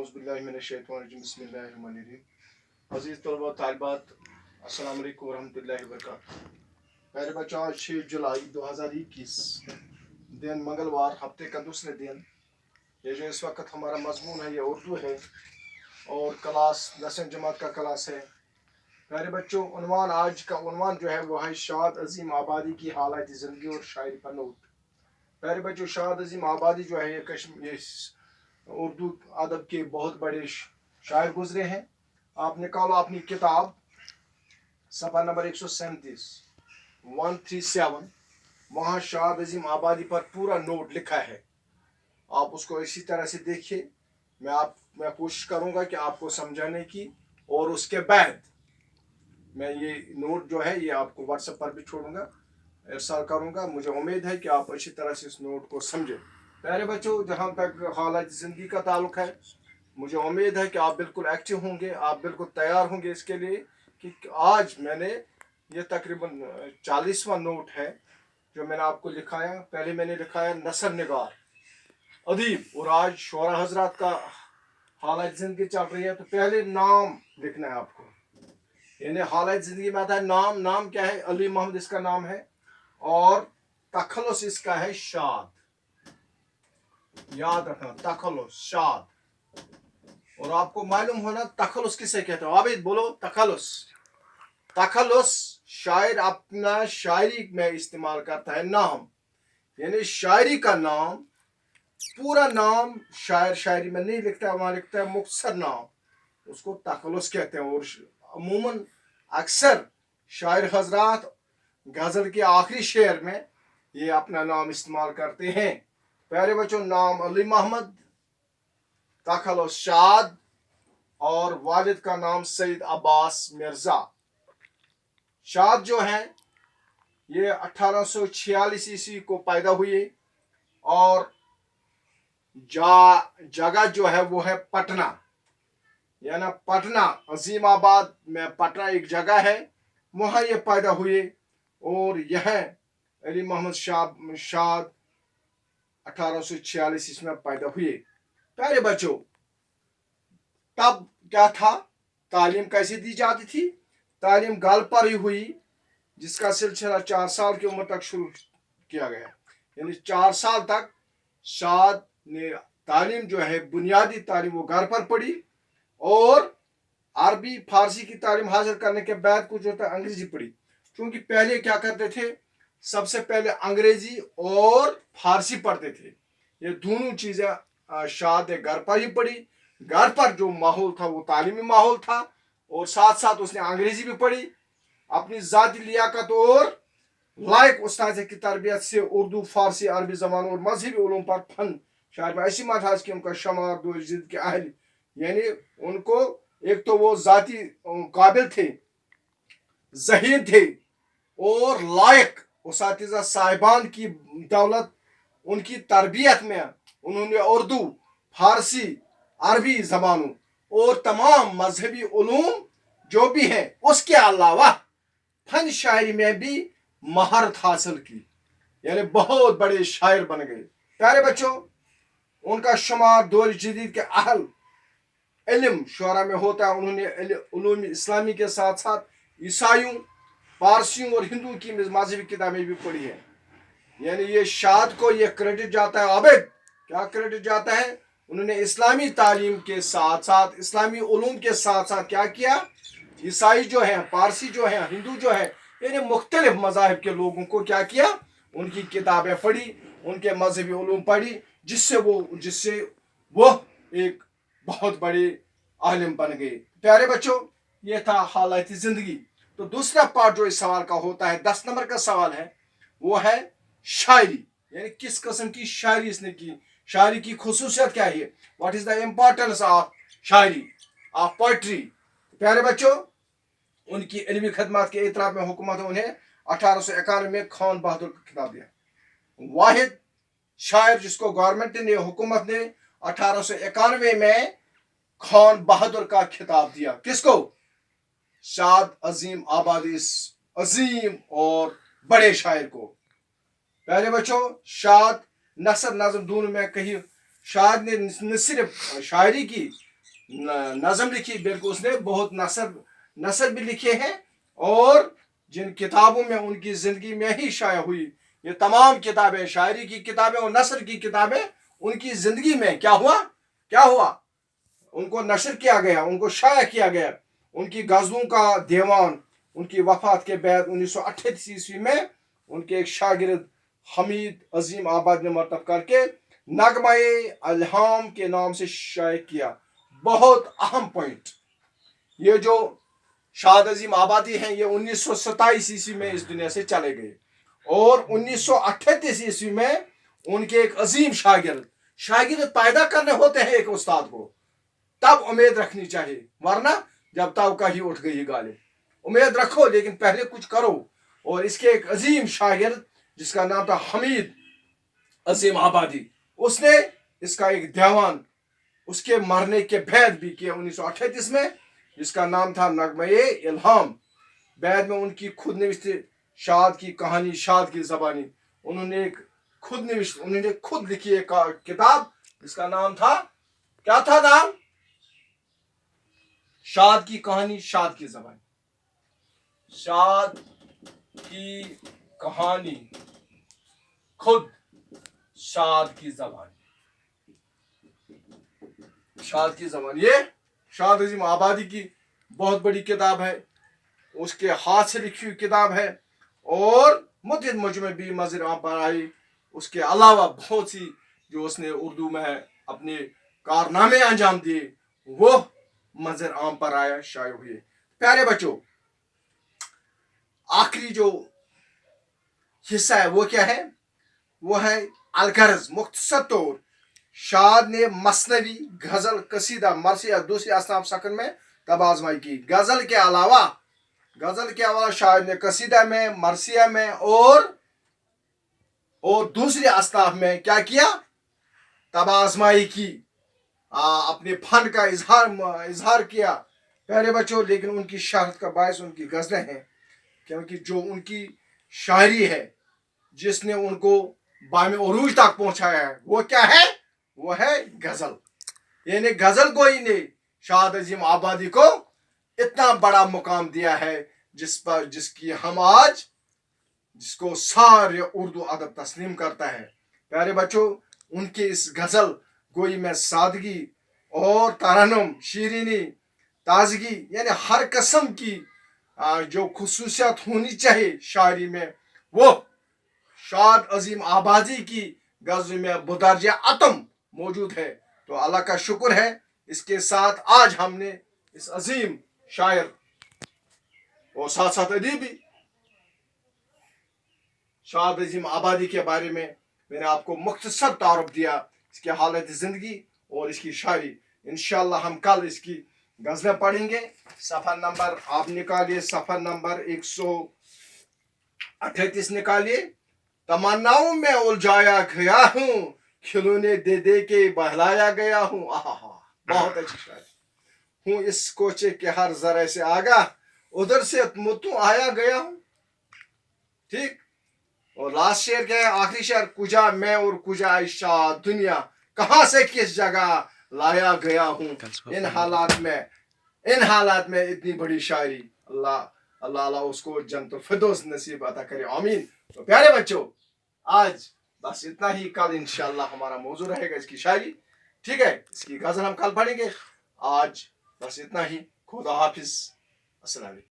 औज़ुबिल्लाहिमिनश्शैतानिर्रजीम बिस्मिल्लाहिर्रहमानिर्रहीम। अज़ीज़ तलबा तालिबात, अस्सलाम वालेकुम वरहमतुल्लाहि वबरकातुहू। प्यारे बच्चों, आज 6 जुलाई 2021 दिन मंगलवार, हफ्ते का दूसरे दिन। ये जो इस वक्त हमारा मजमून है ये उर्दू है और क्लास 10वीं जमात का क्लास है। प्यारे बच्चों, उन्वान आज का उन्वान जो है वो है शाद अजीम आबादी की हालात ज़िंदगी और शायरी पर नोट। प्यारे बच्चों, शाद अजीम आबादी जो है ये उर्दू अदब के बहुत बड़े शायर गुजरे हैं। आप निकालो अपनी किताब, सफ़ा नंबर 137 137, वहाँ शाद अजीम आबादी पर पूरा नोट लिखा है। आप उसको इसी तरह से देखिए। मैं कोशिश करूँगा कि आपको समझाने की, और उसके बाद मैं ये नोट जो है ये आपको व्हाट्सएप पर भी छोड़ूंगा, इरसाल करूँगा। मुझे उम्मीद है कि आप अच्छी तरह से इस नोट को समझें। प्यारे बच्चों, जहाँ तक हालात ज़िंदगी का ताल्लुक है, मुझे उम्मीद है कि आप बिल्कुल एक्टिव होंगे, आप बिल्कुल तैयार होंगे इसके लिए कि आज मैंने ये तकरीबन 40वां नोट है जो मैंने आपको लिखाया। पहले मैंने लिखाया नसर निगार अदीब, और आज शोरा हजरात का हालात ज़िंदगी चल रही है, तो पहले नाम लिखना है आपको। यानी हालात ज़िंदगी में आता है नाम क्या है? अली मोहम्मद इसका नाम है, और तखल्लुस इसका है शाद। याद रखना, तखल्लुस शाद। और आपको मालूम होना तखल्लुस किसे कहते हो। आबिद बोलो तखल्लुस। तखल्लुस शायर अपना शायरी में इस्तेमाल करता है नाम, यानी शायरी का नाम, पूरा नाम शायर शायरी में नहीं लिखता है, वहां लिखता है मुख्तसर नाम, उसको तखल्लुस कहते हैं। और अमूमन अक्सर शायर हजरात गजल के आखिरी शेर में ये अपना नाम इस्तेमाल करते हैं। प्यारे बच्चों, नाम अली मोहम्मद, तखल्लुस शाद, और वालिद का नाम सईद अब्बास मिर्जा। शाद जो है ये 1846 ईस्वी को पैदा हुए, और जगह जो है वो है पटना, यानी पटना अजीमाबाद में पटना एक जगह है, वहाँ ये पैदा हुए। और यह अली मोहम्मद शाद 1846 ईस्वी में पैदा हुए। प्यारे बच्चों, तब क्या था, तालीम कैसे दी जाती थी? तालीम गाल पर ही हुई, जिसका सिलसिला 4 साल की उम्र तक शुरू किया गया। यानी 4 साल तक शाद ने तालीम जो है, बुनियादी तालीम, वो घर पर पढ़ी, और अरबी फारसी की तालीम हासिल करने के बाद कुछ होता है अंग्रेजी पढ़ी। क्योंकि पहले क्या करते थे, सबसे पहले अंग्रेजी और फारसी पढ़ते थे। ये दोनों चीज़ें शाद ने घर पर ही पढ़ी। घर पर जो माहौल था वो तालीमी माहौल था, और साथ साथ उसने अंग्रेजी भी पढ़ी। अपनी ज़ाती लियाकत और लायक उस्ताद की तरबियत से उर्दू, फारसी, अरबी ज़बान और मजहबी उलूम पर फन शायर में ऐसी मत कि उनका शुमार दो जिद के अहल, यानी उनको एक तो वो ज़ाती काबिल थे, ज़हीन थे, और लायक उस्ताद साहिबान की दौलत उनकी तरबियत में उन्होंने उर्दू, फारसी, अरबी ज़बानों और तमाम मजहबी उलूम जो भी हैं उसके अलावा फन शायरी में भी महारत हासिल की, यानी बहुत बड़े शायर बन गए। प्यारे बच्चों, उनका शुमार दौर जदीद के अहल इल्म शुरा में होता है। उन्होंने उलूम इस्लामी के साथ साथ ईसाइयों, पारसियों और हिंदुओं की मजहबी किताबें भी पढ़ी हैं। यानी ये शाद को ये क्रेडिट जाता है। आबिद, क्या क्रेडिट जाता है? उन्होंने इस्लामी तालीम के साथ साथ, इस्लामी उलूम के साथ साथ क्या किया, ईसाई जो है, पारसी जो है, हिंदू जो है, यानी मुख्तलिफ मज़ाहिब के लोगों को क्या किया, उनकी किताबें पढ़ी, उनके मजहबी उलूम पढ़ी, जिससे वो एक बहुत बड़े आलिम बन गए। प्यारे बच्चों, ये था हालात ज़िंदगी। तो दूसरा पार्ट जो इस सवाल का होता है, 10 नंबर का सवाल है, वो है शायरी, यानी किस किस्म की शायरी इसने की, शायरी की खुसूसियत क्या है, what is the importance of Shayari, of poetry. प्यारे बच्चों, उनकी इल्मी खदमात के इतराफ में हुकूमत ने उन्हें 1891 में खान बहादुर का खिताब दिया। वाहिद शायर जिसको गवर्नमेंट ने, हुकूमत ने 1891 में खान बहादुर का खिताब दिया। किसको? शाद अजीम आबादी, अजीम और बड़े शायर को। प्यारे बच्चों, शाद नसर नज़म दोनों में कही, शाद ने न सिर्फ शायरी की नज़म लिखी, बल्कि उसने बहुत नसर भी लिखे हैं, और जिन किताबों में उनकी ज़िंदगी में ही शाया हुई, ये तमाम किताबें, शायरी की किताबें और नसर की किताबें, उनकी ज़िंदगी में क्या हुआ, उनको नशर किया गया, उनको शाया किया गया। उनकी गज़लों का दीवान उनकी वफ़ात के बाद 1938 ईस्वी में उनके एक शागिर्द हमीद अजीम आबाद ने मरतब करके नगमाए अल्हाम के नाम से शाया किया। बहुत अहम पॉइंट, ये जो शाद अजीम आबादी हैं, ये 1927 ईस्वी में इस दुनिया से चले गए, और 1938 ईस्वी में उनके एक अजीम शागिर्द पैदा करने होते हैं एक उस्ताद को, तब उम्मीद रखनी चाहिए, वरना जब तब का ही उठ गई गालिब। उम्मीद रखो लेकिन पहले कुछ करो। और इसके एक अजीम शागिर्द जिसका नाम था हमीद अजीम आबादी, उसने इसका एक दीवान उसके मरने के बाद भी किया 1938 में, जिसका नाम था नगमे इल्हाम। बाद में उनकी खुद निविष्ट शाद की कहानी, शाद की ज़बानी, उन्होंने खुद लिखी एक किताब जिसका नाम था, क्या था नाम? शाद की कहानी, शाद की ज़बानी। शाद की कहानी, खुद शाद की ज़बानी, शाद की ज़बानी। ये शाद अजीम आबादी की बहुत बड़ी किताब है, उसके हाथ से लिखी हुई किताब है, और मुतअद्दिद मजमे भी मज़र आम पर आई। उसके अलावा बहुत सी जो उसने उर्दू में अपने कारनामे अंजाम दिए, वो मंजर आम पर आया, शाये हुए। प्यारे बच्चों, आखिरी जो हिस्सा है वो क्या है? वो है अलगर्ज। मुख्तसर तौर शाद ने मसनवी, गजल, कसीदा, मरसिया दूसरी असनाफ शकल में तब आजमाई की। गजल के अलावा शायद ने कसीदा में, मरसिया में और दूसरी असनाफ में क्या किया? तब आजमाई की, अपने फन का इजहार किया। प्यारे बच्चों, लेकिन उनकी शहरत का बायस उनकी गज़लें हैं, क्योंकि जो उनकी शायरी है जिसने उनको बामे उरूज तक पहुंचाया है, वो क्या है? वो है गजल। यानी गजल गोई ने शाद अजीम आबादी को इतना बड़ा मुकाम दिया है जिसको सारे उर्दू अदब तस्लीम करता है। प्यारे बच्चों, उनकी इस गजल गोई में सादगी और तरन्नुम, शीरीनी, ताजगी, यानी हर किस्म की जो खुसूसियत होनी चाहिए शायरी में, वो शाद अजीम आबादी की गज़ल में बुदर्जा अतम मौजूद है। तो अल्लाह का शुक्र है, इसके साथ आज हमने इस अजीम शायर और साथ साथ अदीबी शाद अजीम आबादी के बारे में मैंने आपको मुख्तसर तारुफ दिया, इसकी हालत ज़िंदगी और इसकी शायरी। इंशाअल्लाह हम कल इसकी गज़लें पढ़ेंगे। सफ़र नंबर आप निकालिए, सफ़र नंबर 138 निकालिए। तमन्नाओं में उलझाया गया हूँ, खिलौने दे दे के बहलाया गया हूँ। बहुत अच्छी शायरी। हूँ इस कोचे के हर जरा से आगा, उधर से मुतू आया गया हूँ। ठीक। और लास्ट शेर क्या है? आखिरी शेर, कुजा मैं और कुजा आयशा दुनिया, कहां से किस जगह लाया गया हूँ। इन हालात में इतनी बड़ी शायरी, अल्लाह उसको जन्नतुल फिरदौस नसीब अता करे, आमीन। तो प्यारे बच्चों, आज बस इतना ही। कल इंशाअल्लाह हमारा मौजू रहेगा इसकी शायरी। ठीक है, इसकी गजल हम कल पढ़ेंगे। आज बस इतना ही। खुदा हाफिज। अस्सलाम वालेकुम।